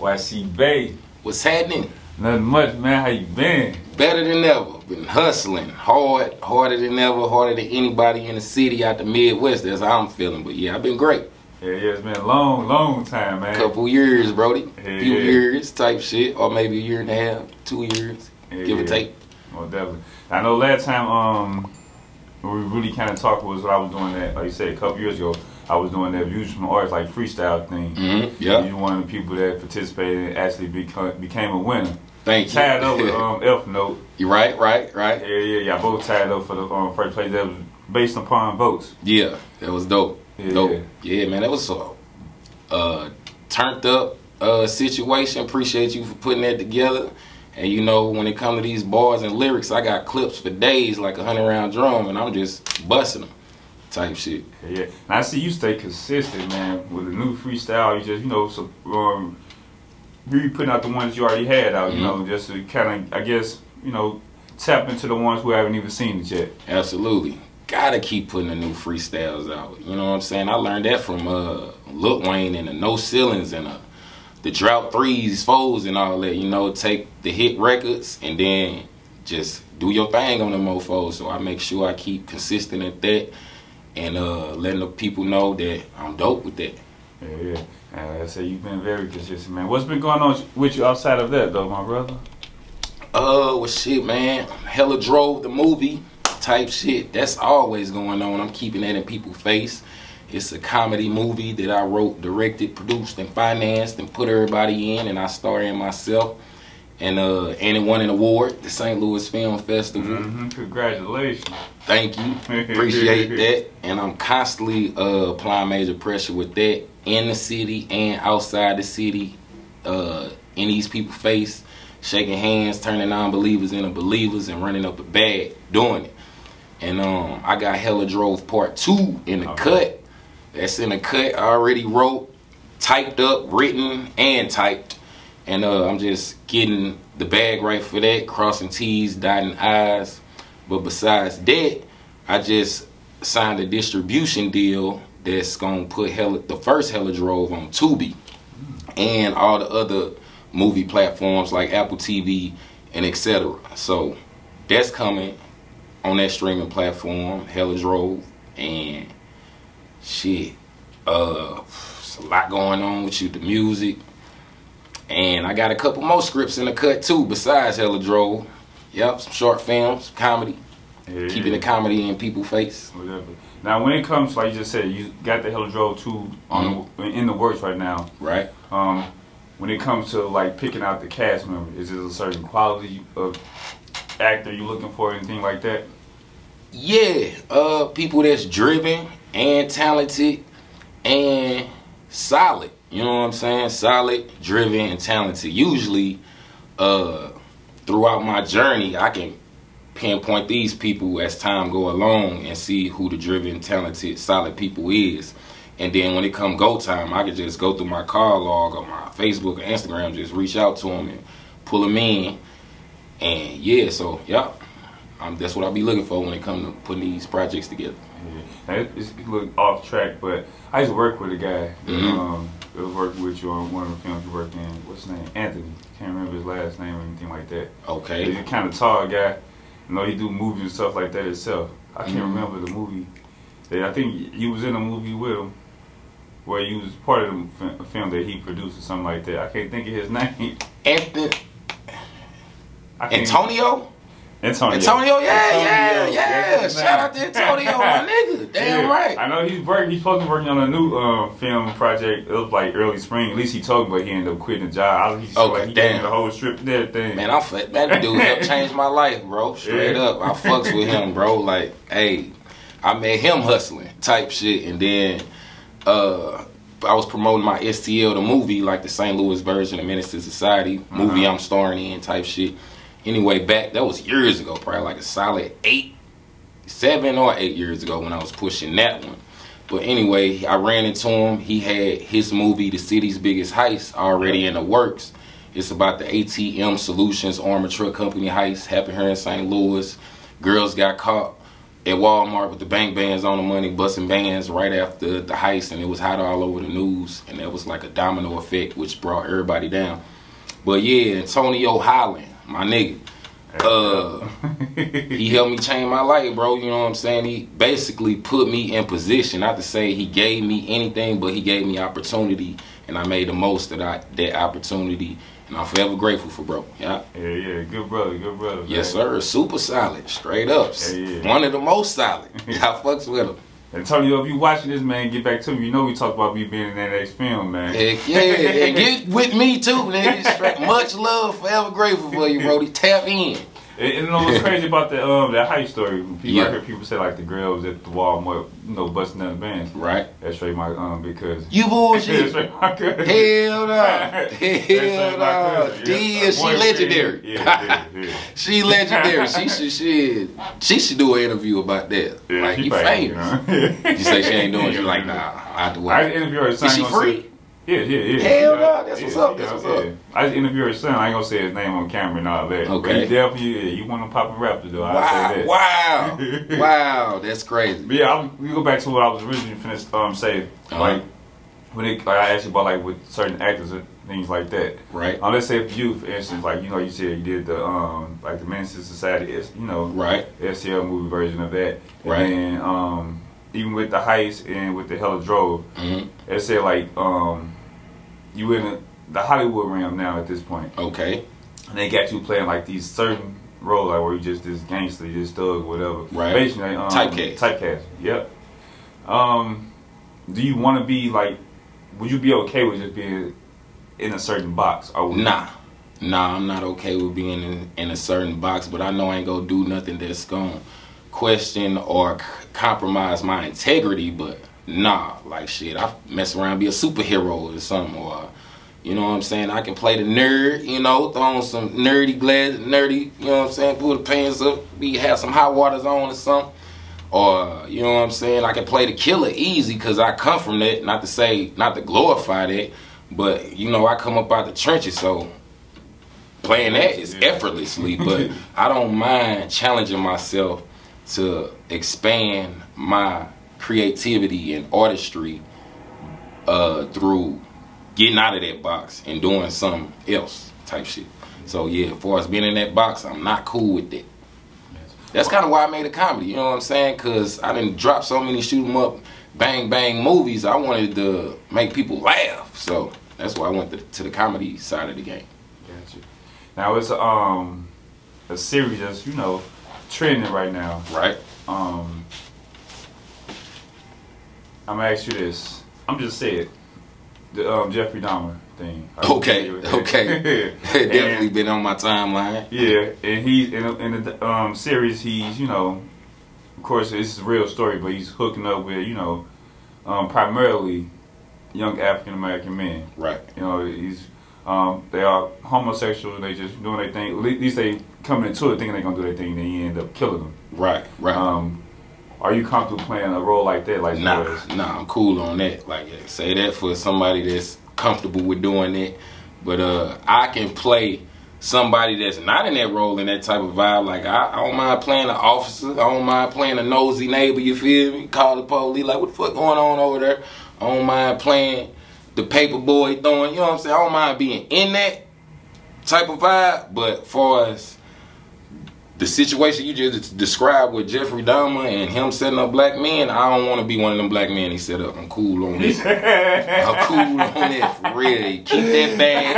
YC Bay. What's happening? Nothing much, man. How you been? Better than ever. Been hustling hard, harder than ever, harder than anybody in the city out the Midwest. That's how I'm feeling. But yeah, I've been great. Yeah, it's been a long time, man. Couple years, Brody. Yeah, Few years type shit, or maybe a year and a half, 2 years, give or take. Well, definitely. I know last time we really kind of talked was when I was doing that, like you said, a couple years ago. I was doing that views from artists like freestyle thing. Yeah. You were one of the people that participated and actually became a winner. Thank you. Tied up with F Note. You right. Yeah. Both tied up for the first place. That was based upon votes. Yeah, that was dope. Yeah, man, that was a turned up situation. Appreciate you for putting that together. And you know, when it comes to these bars and lyrics, I got clips for days like a 100-round drum, and I'm just busting them. Type shit. Yeah. And I see you stay consistent, man, with the new freestyle. You just, you know, you putting out the ones you already had out, you know, just to kind of, I guess, you know, tap into the ones who haven't even seen it yet. Absolutely. Gotta keep putting the new freestyles out. You know what I'm saying? I learned that from Lil Wayne and the No Ceilings and the Drought 3s, 4s and all that. You know, take the hit records and then just do your thing on them mofos. So I make sure I keep consistent at that. And letting the people know that I'm dope with that. Yeah. Like I said, you've been very consistent, man. What's been going on with you outside of that, though, my brother? Well, shit, man. Hella Drove the movie type shit. That's always going on. I'm keeping that in people's face. It's a comedy movie that I wrote, directed, produced, and financed, and put everybody in, and I star in myself. And it won an award, the St. Louis Film Festival. Congratulations. Thank you. Appreciate that. And I'm constantly applying major pressure with that in the city and outside the city, in these people's face, shaking hands, turning non-believers into believers, and running up a bag, doing it. And I got Hella Drove Part 2 in the cut. That's in the cut. I already wrote, typed up, written, and typed. And I'm just getting the bag right for that, crossing T's, dotting I's. But besides that, I just signed a distribution deal that's going to put the first Hella Drove on Tubi and all the other movie platforms like Apple TV and etc. So that's coming on that streaming platform, Hella Drove. And shit, there's a lot going on with you, the music. And I got a couple more scripts in the cut too, besides Hella Drove. Yep, some short films, comedy. Keeping the comedy in people's face. Whatever. Now, when it comes, like you just said, you got the Hella Drove 2 in the works right now. Right. When it comes to like picking out the cast member, is there a certain quality of actor you looking for, anything like that? Yeah, people that's driven and talented and solid. You know what I'm saying? Solid, driven, and talented. Usually, throughout my journey, I can pinpoint these people as time go along and see who the driven, talented, solid people is. And then when it come go time, I can just go through my call log or my Facebook or Instagram, just reach out to them and pull them in. And yeah, so, yeah, that's what I'll be looking for when it comes to putting these projects together. Yeah. It's a little off track, but I used to work with a guy that worked with you on one of the films you worked in. What's his name? Anthony. Can't remember his last name or anything like that. Okay. He's a kind of tall guy. You know, he do movies and stuff like that himself. I can't remember the movie. I think you was in a movie with him where you was part of the film that he produced or something like that. I can't think of his name. Antonio? Antonio, yeah. Shout out to Antonio, my nigga. Damn right. I know he's supposed to be working on a new film project. It was like early spring. At least he told me, but he ended up quitting the job. He gave me the whole script and everything. Man, that dude helped change my life, bro. Straight up. I fucks with him, bro. Like, hey, I met him hustling type shit. And then I was promoting my STL, the movie, like the St. Louis version of Menace to Society. Movie I'm starring in type shit. Anyway, that was years ago, probably like a solid 7 or 8 years ago when I was pushing that one. But anyway, I ran into him. He had his movie, The City's Biggest Heist, already in the works. It's about the ATM Solutions Armored Truck Company heist, happened here in St. Louis. Girls got caught at Walmart with the bank bands on the money, busting bands right after the heist, and it was hot all over the news, and that was like a domino effect, which brought everybody down. But yeah, Antonio Holland, my nigga, he helped me change my life, bro. You know what I'm saying? He basically put me in position. Not to say he gave me anything, but he gave me opportunity, and I made the most of that opportunity. And I'm forever grateful for bro. Yeah. Yeah. Good brother. Yes, sir. Super solid. Straight up. Yeah. One of the most solid. I fucks with him. Antonio, if you watching this, man, get back to me. You know we talked about me being in that next film, man. Heck yeah. And get with me too, nigga. Much love. Forever grateful for you, Brody. Tap in. And you know what's crazy about that heist story? I heard people say like the girl was at the Walmart, busting down the bands. Right. That's straight my because you bullshit. That's straight my cousin. Hell no. Hell no. Yeah, she legendary. Yeah. She legendary. She should do an interview about that. Yeah, like you famous. You say she ain't doing it. You like nah. I have to wait. I interview her. Is she free? Yeah. Hell no, that's what's up. That's what's up. I just interviewed her son. I ain't gonna say his name on camera and all that. Okay. But he definitely, you want to pop a rapper though. Wow, that's crazy. But yeah, we go back to what I was originally finna say. Like when I asked you about like with certain actors and things like that. Right. Let's say for you, for instance, like you said you did the like the Menace to Society, right, STL movie version of that. Right. And then even with the heist and with the Hella Drove, it said like you in the Hollywood realm now at this point. Okay. And they got you playing like these certain roles, like where you just this gangster, you just thug, whatever. Right. Basically, typecast. Yep. Do you want to be like? Would you be okay with just being in a certain box? Or Nah, I'm not okay with being in a certain box. But I know I ain't gonna do nothing that's gonna question or compromise my integrity. But nah, like shit, I mess around and be a superhero or something, or you know what I'm saying? I can play the nerd, throw on some nerdy, you know what I'm saying? Pull the pants up, have some hot waters on or something. Or, you know what I'm saying? I can play the killer easy because I come from that. Not to glorify that, but, I come up out the trenches, so playing that is effortlessly. But I don't mind challenging myself to expand my creativity and artistry through getting out of that box and doing something else type shit. So yeah, as far as being in that box, I'm not cool with that. That's kind of why I made a comedy, you know what I'm saying? Because I didn't drop so many shoot 'em up, bang bang movies. I wanted to make people laugh, so that's why I went to the comedy side of the game. Gotcha. Now it's a series that's trending right now. Right. I'm gonna ask you this. I'm just saying the Jeffrey Dahmer thing. Okay. Definitely been on my timeline. Yeah, and he's in the series. He's of course this is a real story, but he's hooking up with primarily young African American men. Right. He's they are homosexual. They just doing their thing. At least they coming into it thinking they're gonna do their thing. Then you end up killing them. Right. Are you comfortable playing a role like that? Like nah, I'm cool on that. Like, say that for somebody that's comfortable with doing it. But I can play somebody that's not in that role, in that type of vibe. Like, I don't mind playing an officer. I don't mind playing a nosy neighbor, you feel me? Call the police, like, what the fuck going on over there? I don't mind playing the paper boy throwing, you know what I'm saying? I don't mind being in that type of vibe. But far as the situation you just described with Jeffrey Dahmer and him setting up black men, I don't want to be one of them black men he set up. I'm cool on this. I'm cool on that, for real. Keep that bag.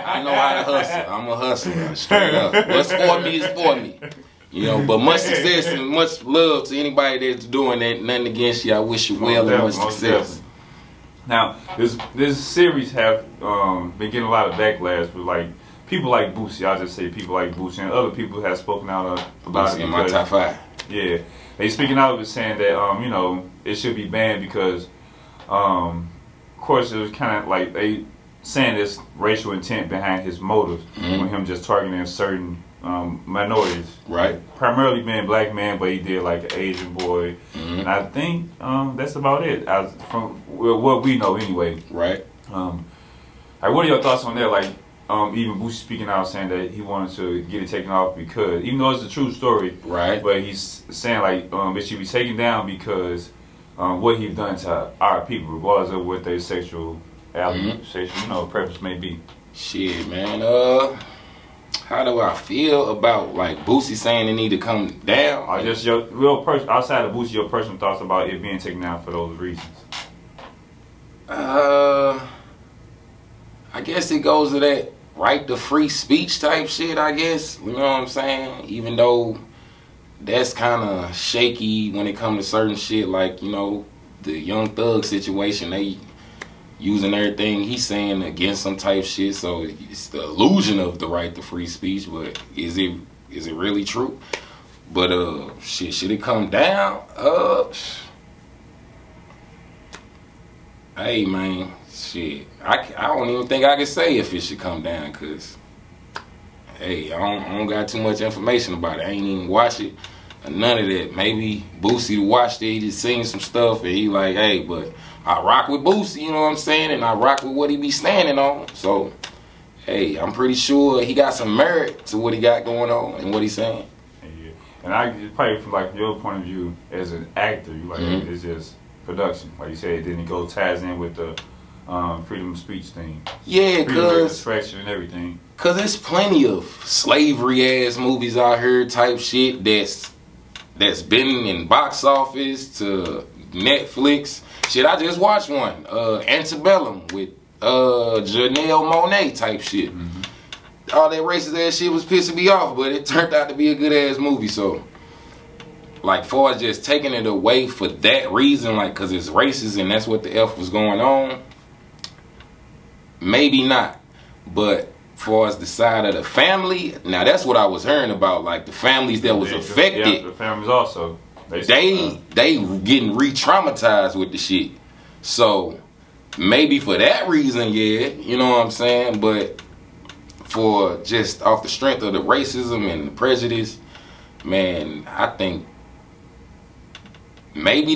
I know how to hustle. I'm a hustler, straight up. What's for me is for me. But much success and much love to anybody that's doing that. Nothing against you. I wish you well and much success. Now, this series have been getting a lot of backlash with people like Boosie. I'll just say people like Boosie, and other people have spoken out about Boosie it. In my top 5. Yeah, they speaking out of it saying that it should be banned because, of course, it was kind of like they saying there's racial intent behind his motives with him just targeting certain minorities. Right. Primarily being black man, but he did like an Asian boy, and I think that's about it. From what we know anyway. Right. What are your thoughts on that? Like, even Boosie speaking out saying that he wanted to get it taken off because, even though it's a true story, right? But he's saying like it should be taken down because what he's done to our people, regardless of what their sexual preference may be. Shit, man. How do I feel about like Boosie saying it need to come down? Or just your real person outside of Boosie, your personal thoughts about it being taken down for those reasons. I guess it goes to that right to free speech type shit, I guess. You know what I'm saying? Even though that's kind of shaky when it comes to certain shit, like, you know, the Young Thug situation, they using everything he's saying against some type shit, so it's the illusion of the right to free speech, but is it really true? But shit, should it come down? Hey man, shit, I don't even think I can say if it should come down, cause hey, I don't got too much information about it. I ain't even watch it or none of that. Maybe Boosie watched it, he just seen some stuff and he like, hey, but I rock with Boosie, you know what I'm saying, and I rock with what he be standing on. So hey, I'm pretty sure he got some merit to what he got going on and what he's saying. Yeah. And I probably from like your point of view as an actor, you like it's just production, like you said. Then it goes ties in with the freedom of speech thing. Yeah, cause expression and everything. Cause there's plenty of slavery ass movies out here, type shit that's been in box office to Netflix. Shit, I just watched one, Antebellum with Janelle Monáe type shit. All that racist ass shit was pissing me off, but it turned out to be a good ass movie. So, like, far as just taking it away for that reason, like, cause it's racist and that's what the F was going on, maybe not. But far as the side of the family, now that's what I was hearing about, like the families that was affected. Yeah, the families also. They getting re-traumatized with the shit. So maybe for that reason, yeah, you know what I'm saying? But for just off the strength of the racism and the prejudice, man, I think maybe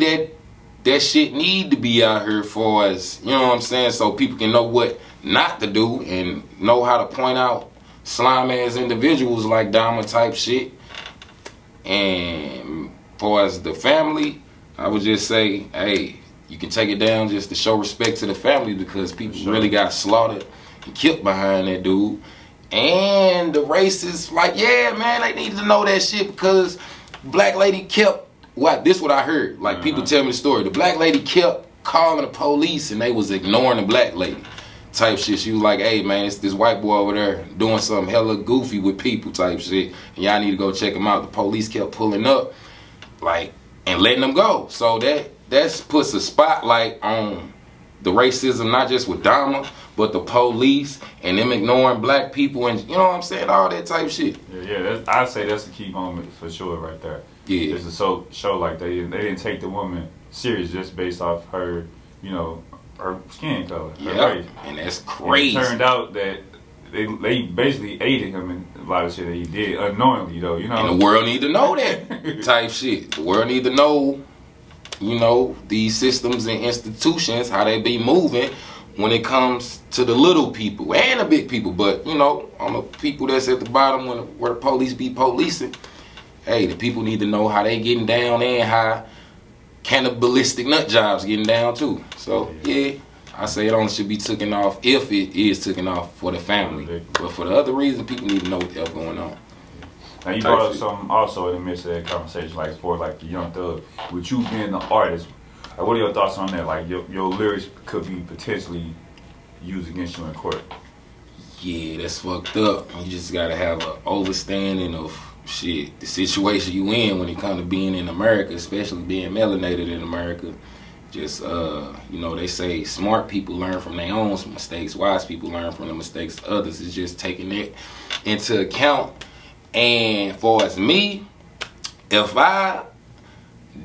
that shit need to be out here for us, you know what I'm saying? So people can know what not to do and know how to point out slime ass individuals like Dahmer type shit. And for as the family, I would just say, hey, you can take it down just to show respect to the family, because people really got slaughtered and killed behind that dude. And the racists, like, yeah, man, they needed to know that shit, because black lady kept, this is what I heard. Like, people tell me the story. The black lady kept calling the police and they was ignoring the black lady type shit. She was like, hey, man, it's this white boy over there doing something hella goofy with people type shit, and y'all need to go check him out. The police kept pulling up, like, and letting them go. So that puts a spotlight on the racism, not just with Dahmer, but the police and them ignoring black people, and you know what I'm saying, all that type shit. Yeah, I'd say that's the key moment for sure right there. Yeah, it's a show like they didn't take the woman serious just based off her, you know, her skin color, her race. And that's crazy. And it turned out that they basically aided him in a lot of shit that he did unknowingly, though, you know. And the world need to know that type shit. The world need to know, you know, these systems and institutions, how they be moving when it comes to the little people and the big people. But, you know, on the people that's at the bottom where the police be policing, hey, the people need to know how they getting down and how cannibalistic nut jobs getting down too. So, yeah, I say it only should be taken off if it is taken off for the family. But for the other reason, people need to know what the hell going on. Now you brought up something also in the midst of that conversation, like for like the Young Thug, with you being the artist. Like, what are your thoughts on that? Like your lyrics could be potentially used against you in court. Yeah, that's fucked up. You just gotta have an understanding of shit, the situation you in when it comes to being in America, especially being melanated in America. Just you know, they say smart people learn from their own mistakes, wise people learn from the mistakes of others. It's just taking that into account. And for as me, if I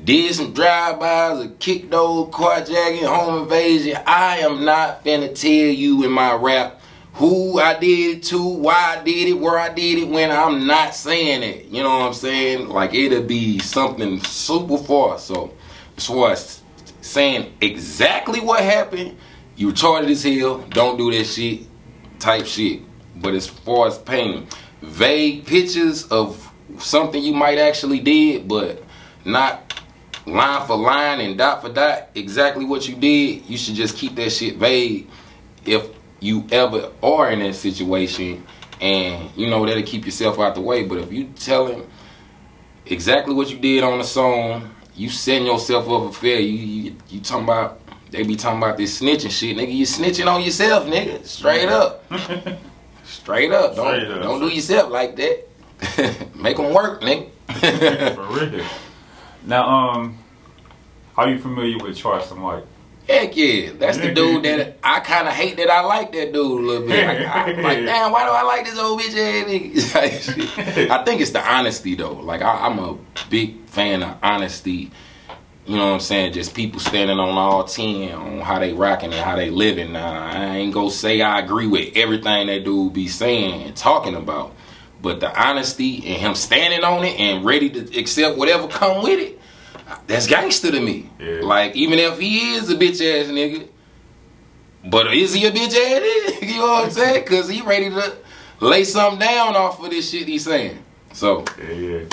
did some drive-bys or kicked those carjacking, home invasion, I am not finna tell you in my rap who I did it to, why I did it, where I did it, when I'm not saying it. You know what I'm saying? Like, it'll be something super far. So as far as saying exactly what happened, you retarded as hell, don't do that shit type shit, But as far as painting vague pictures of something you might actually did, but not line for line and dot for dot exactly what you did, you should just keep that shit vague if you ever are in that situation, and you know that'll keep yourself out the way. But if you telling exactly what you did on the song, you setting yourself up for failure. You talking about, they be talking about this snitching shit, nigga. You snitching on yourself, nigga. Straight up. Straight up. Don't do yourself like that. Make them work, nigga. For real. Now, how you familiar with Charleston White? Heck yeah, that's the dude that I kind of hate that I like that dude a little bit. I'm like, damn, why do I like this old bitch ass nigga? I think it's the honesty though. Like I'm a big fan of honesty. You know what I'm saying? Just people standing on all 10 on how they rocking and how they living. Now I ain't gonna say I agree with everything that dude be saying and talking about, but the honesty and him standing on it and ready to accept whatever come with it, that's gangster to me. Yeah. Like, even if he is a bitch ass nigga, but is he a bitch ass nigga? You know what I'm saying? Because he ready to lay something down off of this shit he's saying. So yeah.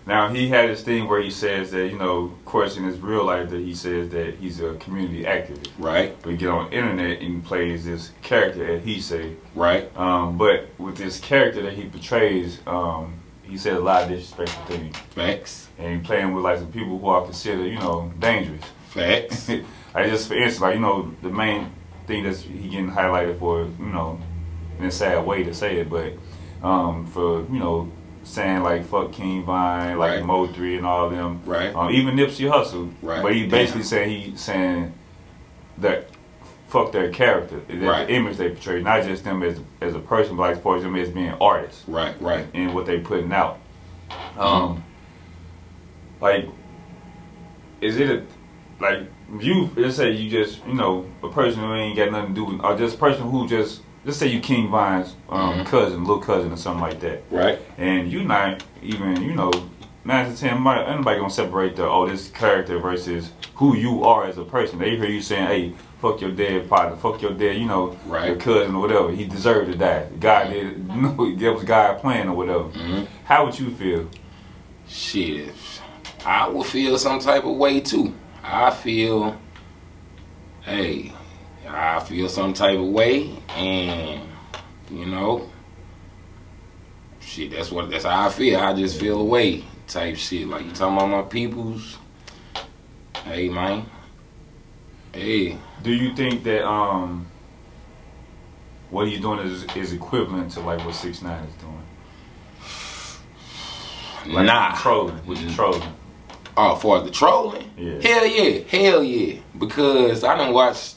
Now he had this thing where he says that, you know, of course in his real life that he says that he's a community activist. Right. But he get on the internet and he plays this character that he say. Right. But with this character that he portrays, he said a lot of disrespectful things. Facts. And he playing with like some people who are considered, you know, dangerous. Facts. I just, for instance, like, you know, the main thing that's he getting highlighted for, you know, in a sad way to say it, but for, you know, saying like fuck King Vine, like Mo 3 and all of them. Right. Even Nipsey Hussle. Right. But he basically saying that fuck their character, the image they portray, not just them as a person, but like for them as being artists. Right. Right. And what they putting out. Like, is it like you? Let's say you just, you know, a person who ain't got nothing to do with, or just a person who just, let's say you King Vine's cousin, little cousin, or something like that. Right. And you not even, you know, 9 to 10, anybody gonna separate this character versus who you are as a person. They hear you saying, hey, fuck your dead partner, fuck your dead, you know, your cousin or whatever. He deserved to die. God did, you know, that was God plan or whatever. How would you feel? Shit, I would feel some type of way too. I feel some type of way, and you know, shit, that's how I feel. I just feel away type shit. Like, you talking about my peoples. Hey man. Hey. Do you think that what he's doing is equivalent to like what 6ix9ine is doing? Like trolling, with the trolling. Oh, for the trolling? Yeah. Hell yeah. Because I done watched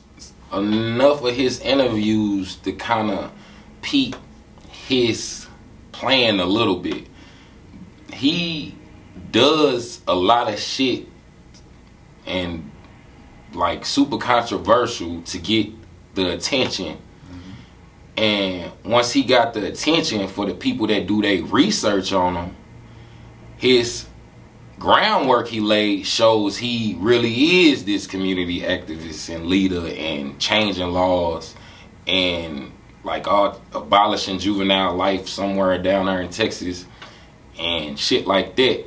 enough of his interviews to kind of peep his plan a little bit. He does a lot of shit and like super controversial to get the attention. And once he got the attention for the people that do their research on him, his groundwork he laid shows he really is this community activist and leader and changing laws and like all abolishing juvenile life somewhere down there in Texas and shit like that.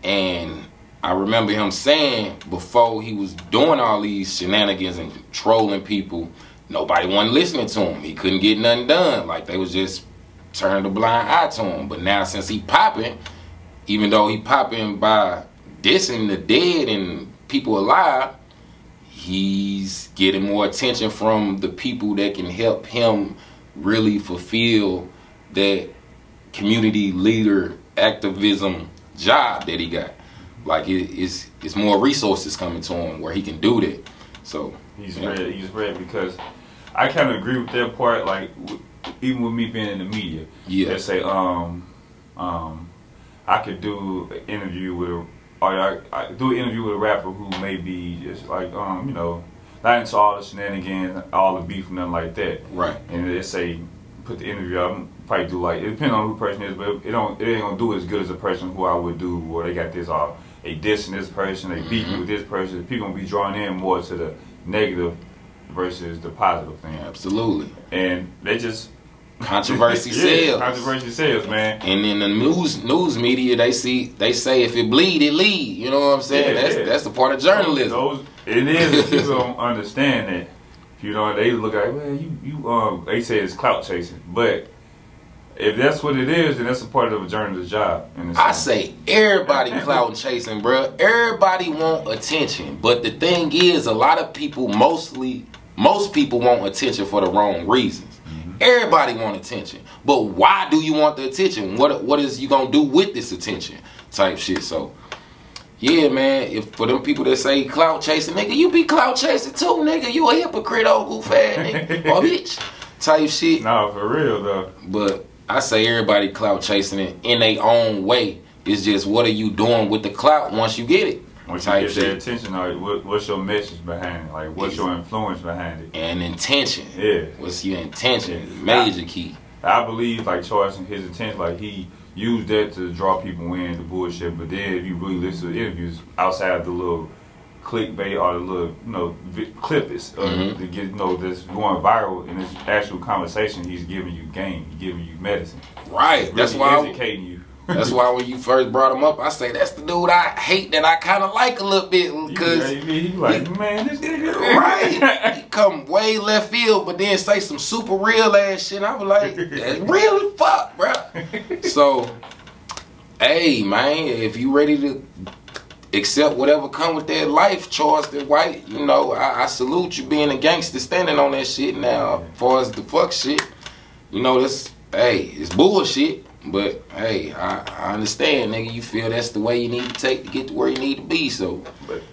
And I remember him saying before he was doing all these shenanigans and trolling people, nobody wasn't listening to him. He couldn't get nothing done. Like, they was just turning a blind eye to him. But now since he popping, even though he popping by dissing the dead and people alive, he's getting more attention from the people that can help him really fulfill that community leader activism job that he got. Like, it's more resources coming to him where he can do that. So he's ready because I kind of agree with that part. Like, even with me being in the media, let's say I could do an interview with I do an interview with a rapper who may be just like you know, not into all the shenanigans, all the beef, nothing like that. Right. And let's say put the interview out, probably do like, it depends on who the person is, but it ain't gonna do as good as a person who I would do where they got this they dissing this person, they beefing with this person. People gonna be drawn in more to the negative versus the positive thing. Absolutely. And they just Controversy sells. Controversy sells, man. And in the news media, they say if it bleed, it lead. You know what I'm saying? That's the part of journalism. It is. If people don't understand that, you know, they look like, well, they say it's clout chasing, but if that's what it is, then that's a part of a journalist's job. I say everybody clout chasing, bro. Everybody want attention, but the thing is, a lot of people, most people want attention for the wrong reasons. Everybody want attention, but why do you want the attention? What is you gonna do with this attention? Type shit. So, yeah, man. If for them people that say clout chasing, nigga, you be clout chasing too, nigga. You a hypocrite, old goof ass nigga, or bitch. Type shit. Nah, for real though. But I say everybody clout chasing it in their own way. It's just what are you doing with the clout once you get it? Once you get their attention, like, what's your message behind it? Like, what's your influence behind it? And intention. Yeah. What's your intention? Major key. I believe, like, Charleston, his intention, like, he used that to draw people in, the bullshit. But then if you really listen to the interviews outside the little clickbait or the little, you know, clippers to get, you know, this going viral in this actual conversation, he's giving you game, he's giving you medicine. Right. That's really why educating you. That's why when you first brought him up, I say that's the dude I hate that I kind of like a little bit because he like, man, this nigga right. He come way left field, but then say some super real ass shit. I was like, that's real as fuck, bro. So, hey man, if you ready to accept whatever come with that life, Charleston White, you know, I salute you being a gangster standing on that shit. Now, as far as the fuck shit, you know, this, hey, it's bullshit. But hey, I understand, nigga. You feel that's the way you need to take to get to where you need to be. So, but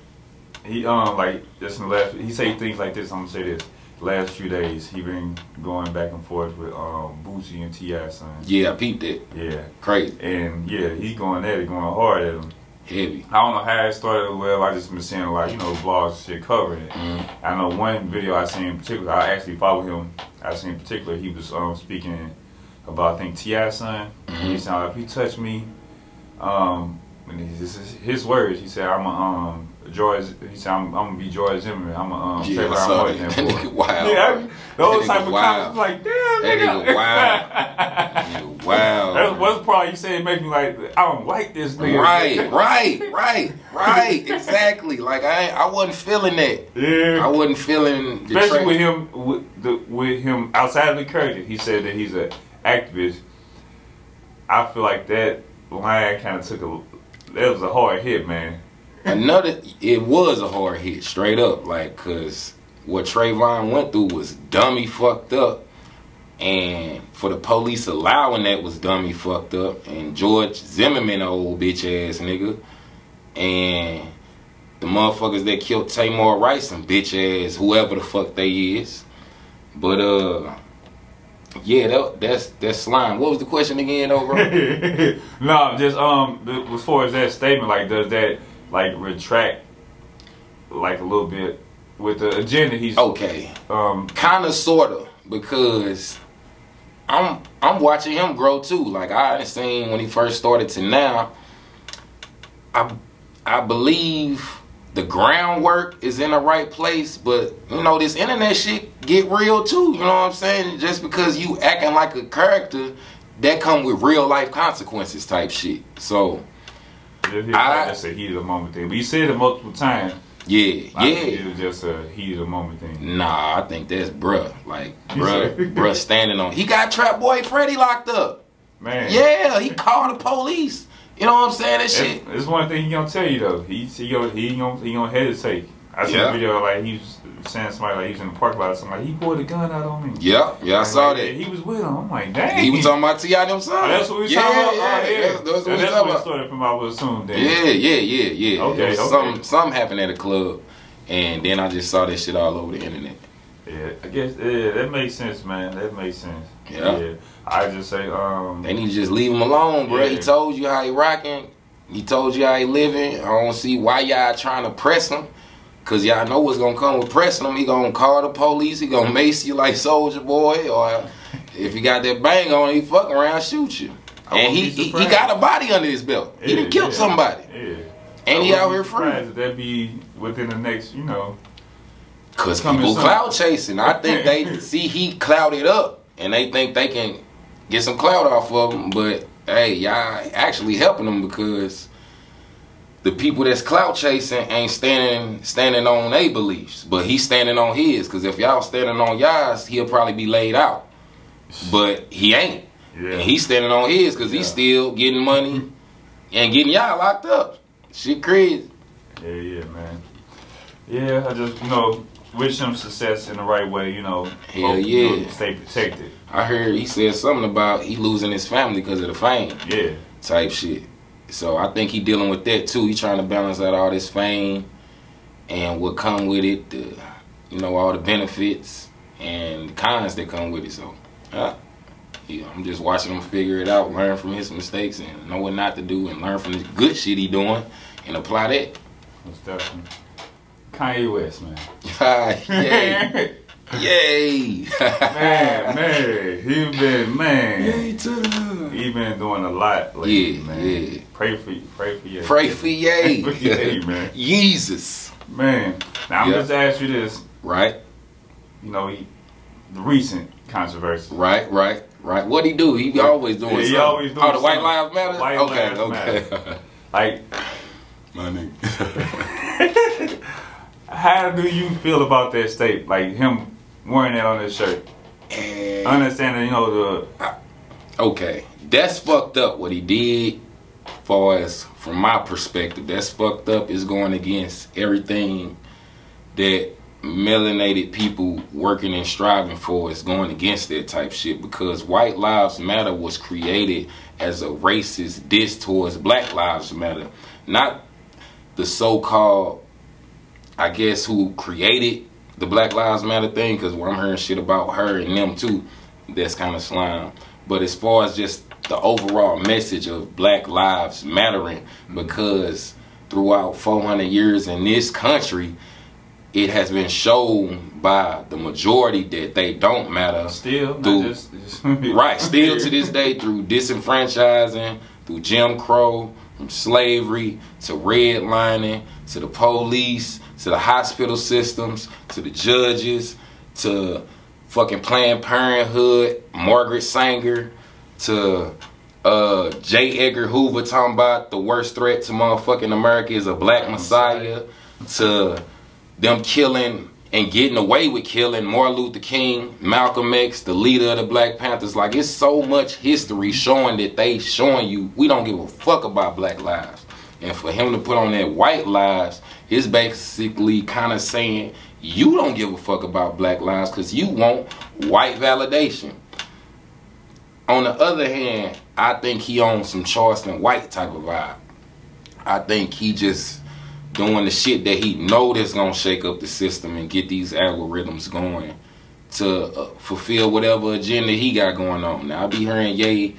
he like just in the last, he say things like this. I'm gonna say this. Last few days, he been going back and forth with Boosie and T.I. son. Yeah, I peeped it. Yeah, crazy. And yeah, he going at it, going hard at him. Heavy. I don't know how it started or whatever. I just been seeing like, you know, blogs shit covering it. I know one video I seen in particular. I actually follow him. I seen in particular he was speaking about, I think, T.I. son. He said, if you touch me, his words, he said, I'm gonna be George Zimmerman. I'm a favorite him. Wow. Yeah, those type of comments, like, damn, nigga. Wow. That's one part you say make me like, I don't like this nigga. Right. Exactly. Like I wasn't feeling that. Yeah. I wasn't feeling the especially with him outside of the character. He said that he's an activist. I feel like that line kind of that was a hard hit, man. It was a hard hit, straight up, like, cause what Trayvon went through was dummy fucked up, and for the police allowing that was dummy fucked up, and George Zimmerman, a old bitch ass nigga, and the motherfuckers that killed Tamar Rice, some bitch ass whoever the fuck they is, but yeah, that's slime. What was the question again, though, bro? No, just as far as that statement, like, does that like retract like a little bit with the agenda he's okay? Kind of, sorta, because I'm watching him grow too. Like I seen when he first started to now. I believe the groundwork is in the right place, but you know this internet shit get real too. You know what I'm saying? Just because you acting like a character, that come with real life consequences type shit. So that's a heat of the moment thing. But you said it multiple times. Yeah. It was just a heat of the moment thing. Nah, I think that's bruh. Like bruh standing on. He got Trap Boy Freddy locked up. Man. Yeah, he called the police. You know what I'm saying? That shit. It's one thing he gonna tell you though. He gonna hesitate. I saw a video like he was saying somebody like he was in the parking lot or something like he pulled a gun out on me. Yeah, I saw that. He was with him. I'm like, dang. He was talking about T.I. them son. That's what we talking about. That's what we talking about. Started from, I would assume. Then. Yeah. Okay. Something happened at a club, and then I just saw that shit all over the internet. Yeah, I guess that makes sense, man. That makes sense. Yeah. I just say they need to just leave him alone, bro. Yeah. He told you how he rocking. He told you how he living. I don't see why y'all trying to press him. Cause y'all know what's gonna come with pressing him. He gonna call the police. He gonna mace you like Soldier Boy, or if you got that bang on, he fuck around shoot you. And he got a body under his belt. He done killed somebody. Yeah. And he out here free. That be within the next, Cause people cloud chasing. I think they see he clouded up. and they think they can get some clout off of them, but hey, y'all actually helping them because the people that's clout chasing ain't standing on their beliefs, but he's standing on his. Because if y'all standing on y'all's, he'll probably be laid out, but he ain't. Yeah. And he's standing on his because he's still getting money and getting y'all locked up. Shit crazy. Yeah, man. Yeah, I just wish him success in the right way. Hell hope, yeah. Stay protected. I heard he said something about he losing his family because of the fame. Yeah. Type shit. So I think he dealing with that too. He trying to balance out all this fame and what come with it, all the benefits and the cons that come with it. So I'm just watching him figure it out, learn from his mistakes and know what not to do and learn from the good shit he doing and apply that. Most definitely. Kanye West, man. Yay. Yay. He been doing a lot lately, man. Yeah. Pray for Ye. Pray for Ye. Pray for Ye, man. Jesus. Man. Now I'm just ask you this. Right. The recent controversy. Right. What'd he do? He always doing something. He always doing the White Lives Matter? White Lives Matter. Like, my nigga. How do you feel about that state? Like him wearing that on his shirt. Understanding, Okay, that's fucked up what he did. Far as from my perspective, that's fucked up. It's going against everything that melanated people working and striving for. Is going against that type shit because White Lives Matter was created as a racist diss towards Black Lives Matter, not the so-called, I guess, who created the Black Lives Matter thing, because I'm hearing shit about her and them too, that's kind of slime. But as far as just the overall message of Black Lives Mattering, because throughout 400 years in this country, it has been shown by the majority that they don't matter. Still, right, still to this day, through disenfranchising, through Jim Crow, from slavery to redlining, to the police, to the hospital systems, to the judges, to fucking Planned Parenthood, Margaret Sanger, to J. Edgar Hoover talking about the worst threat to motherfucking America is a black messiah, to them killing and getting away with killing Martin Luther King, Malcolm X, the leader of the Black Panthers. Like, it's so much history showing that they showing you we don't give a fuck about black lives. And for him to put on that white lives, it's basically kind of saying you don't give a fuck about black lives because you want white validation. On the other hand, I think he owns some Charleston White type of vibe. I think he just doing the shit that he know that's gonna shake up the system and get these algorithms going to fulfill whatever agenda he got going on. Now I be hearing Ye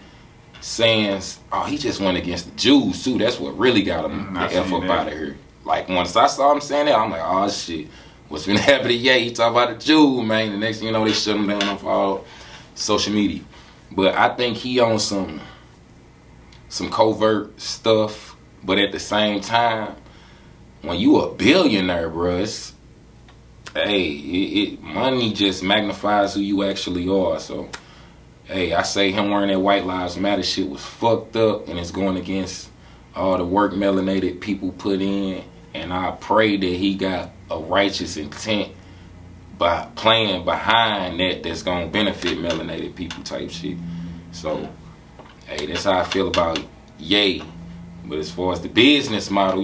saying, oh, he just went against the Jews too. That's what really got him the F up out of here. Like, once I saw him saying that, I'm like, oh shit, what's been happening to Ye? He talk about the Jew, man. The next thing you know, they shut him down off all social media. But I think he on some covert stuff, but at the same time, when you a billionaire, bruh, money just magnifies who you actually are. So, hey, I say him wearing that White Lives Matter shit was fucked up, and it's going against all the work melanated people put in. And I pray that he got a righteous intent by playing behind that's gonna benefit melanated people type shit. So, hey, that's how I feel about Ye. But as far as the business model,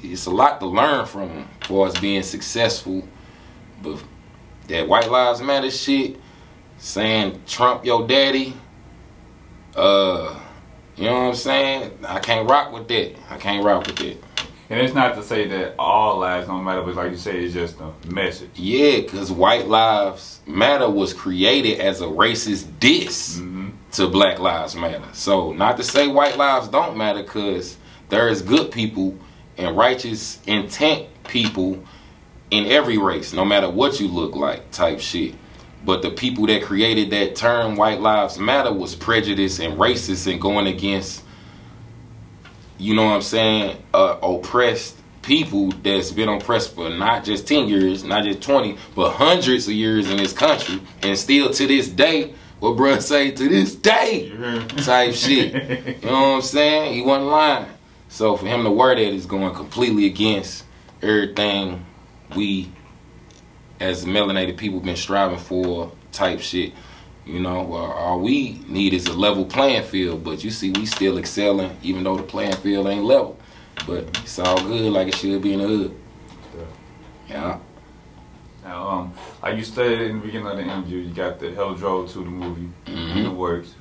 it's a lot to learn from him as far as being successful. But that White Lives Matter shit, saying Trump your daddy, you know what I'm saying? I can't rock with that. And it's not to say that all lives don't matter, but like you say, it's just a message. Yeah, because White Lives Matter was created as a racist diss to Black Lives Matter. So, not to say white lives don't matter, because there is good people and righteous intent people in every race, no matter what you look like type shit. But the people that created that term White Lives Matter was prejudiced and racist and going against, you know what I'm saying, oppressed people that's been oppressed for not just 10 years, not just 20, but hundreds of years in this country. And still to this day, What bruh say to this day? Type shit. You know what I'm saying? He wasn't lying. So for him to wear that is going completely against everything we as melanated people been striving for type shit. You know, all we need is a level playing field, but you see we still excelling even though the playing field ain't level. But it's all good like it should be in the hood. Yeah. Now, like you stated in the beginning of the interview, you got the Hell Drove 2, the movie, in the works.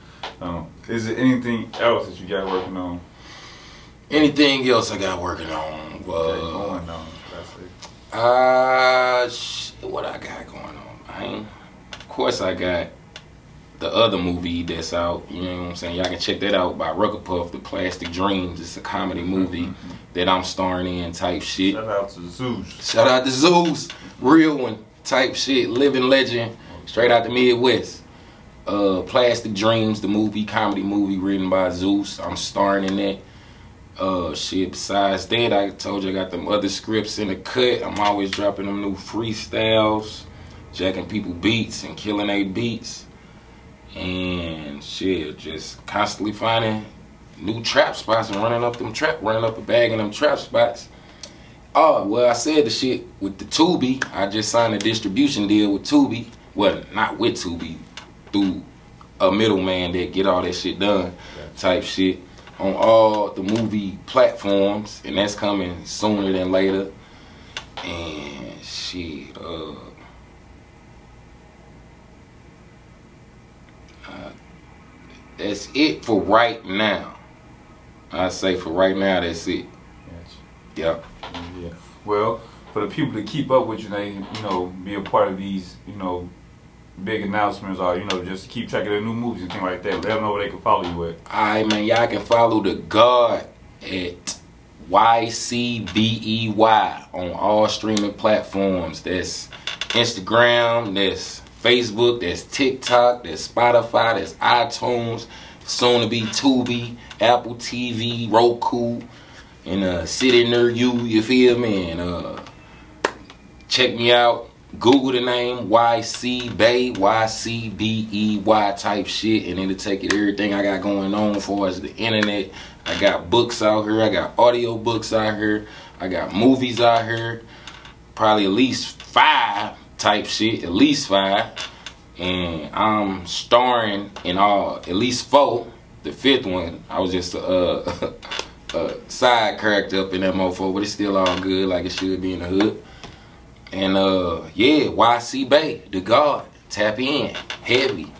Is there anything else that you got working on? Anything else I got working on? Going on, that's it. What I got going on? Of course I got the other movie that's out, you know what I'm saying? Y'all can check that out by Rucker Puff, The Plastic Dreams. It's a comedy movie that I'm starring in type shit. Shout out to Zeus. Shout out to Zeus. Real one type shit. Living legend. Straight out the Midwest. Plastic Dreams, the movie, comedy movie written by Zeus. I'm starring in that. Shit, besides that, I told you I got them other scripts in the cut. I'm always dropping them new freestyles, jacking people beats and killing they beats. And shit, just constantly finding new trap spots and running up a bag in them trap spots. Oh, well, I said the shit with the Tubi. I just signed a distribution deal with Tubi. Well, not with Tubi, through a middleman that get all that shit done type shit on all the movie platforms, and that's coming sooner than later. And shit, that's it for right now. I say for right now, that's it. Yep. Yeah. Well, for the people to keep up with you, they, be a part of these, big announcements, or just keep track of their new movies and things like that. Let them know where they can follow you at. Alright, man, y'all can follow the God at YCBEY on all streaming platforms. That's Instagram, that's Facebook, that's TikTok, that's Spotify, that's iTunes, soon to be Tubi, Apple TV, Roku, and sitting near you feel me? And check me out. Google the name YCBEY, YCBEY type shit, and it'll take you to everything I got going on as far as the internet. I got books out here, I got audio books out here, I got movies out here, probably at least 5 type shit, at least 5. And I'm starring in all, at least 4. The 5th one, I was just a side character up in that mofo, but it's still all good like it should be in the hood. And yeah, YCBEY, the God, tap in, heavy.